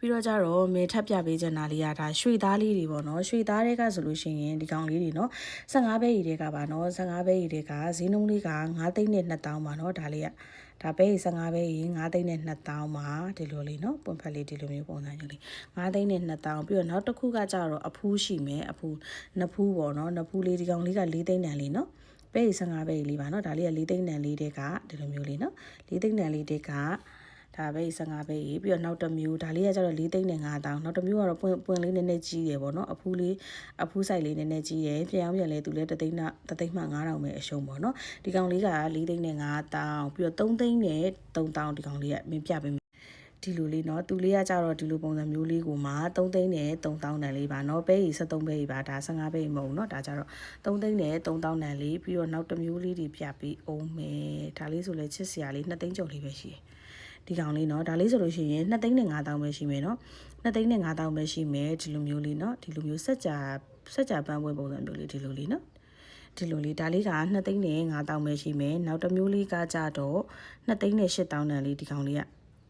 ပြီးတော့ကြတော့မေထပ်ပြပေးချင်တာလေးကဒါရွှေသားလေးတွေပေါ့နော်ရွှေသားတွေကဆိုလို့ရှိရင်ဒီကောင်လေးတွေနော်15ပဲရီတွေကပါနော်15ပဲရီတွေကဈေးနှုန်းလေးက9သိန်းနဲ့2000ပါနော်ဒါလေးကဒါပဲ15ပဲရီ9သိန်းနဲ့2000ပါဒီလိုလေးနော်ပွင့်ဖက်လေးဒီလိုမျိုးပုံစံမျိုးလေး9သိန်းနဲ့2000ပြီးတော့နောက်တစ်ခုကကြတော့အဖူးရှိမယ်အဖူးနှစ်ဖူးပေါ့နော်နှစ်ဖူးလေးဒီကောင်လေးက4သိန်းတန်လေးနော်ပဲ15ပဲလေးပါเนาะဒါလေးက4သိန်းတန်လေးတွေကဒီလိုမျိုးလေးเนาะ4သိန်းတန်လေးတွေကဒါပဲ15ပဲပြီးတော့နောက်တစ်မျိုးဒါလေးကကျတော့4သိန်းနဲ့5000နောက်တစ်မျိုးကတော့ပွင့်လေးနည်းနည်းကြီးတယ်ပေါ့เนาะအဖူးဆိုင်လေးနည်းနည်းကြီးတယ်ပြန်အောင်ပြန်လဲသူလဲ3သိန်းမှ9000ပဲအရှုံးပေါ့เนาะဒီကောင်လေးက4သိန်းနဲ့5000ပြီးတော့3သိန်းနဲ့3000ဒီကောင်လေးကမင်းပြပေးဒီလိုလေးเนาะသူလေးကကြတော့ဒီလိုပုံစံမျိုးလေးကိုမှ3သိန်းနဲ့3000တန်လေးပါเนาะပဲကြီး73ပဲကြီးပါဒါ15ပဲကြီးမဟုတ်เนาะဒါကြတော့3သိန်းနဲ့3000တန်လေးပြီးတော့နောက်တစ်မျိုးလေးတွေပြပေးအောင်မယ်ဒါလေးဆိုလဲချစ်စရာလေး2သိန်းကျော်လေးပဲရှိတယ်ဒီကောင်လေးเนาะဒါလေးဆိုလို့ရှိရင်2သိန်းနဲ့5000ပဲရှိမယ်เนาะ2သိန်းနဲ့5000ပဲရှိမယ်ဒီလိုမျိုးလေးเนาะဒီလိုမျိုးစက်ကြာပန်းပွဲပုံစံမျိုးလေးဒီလိုလေးเนาะဒီလိုလေးဒါလေးက2သိန်းနဲ့5000ပဲရှိမယ်နောက်တစ်မျိုးလေးကကြတော့2သိန်းနဲ့8000တန်လေးဒီကောင်လေးက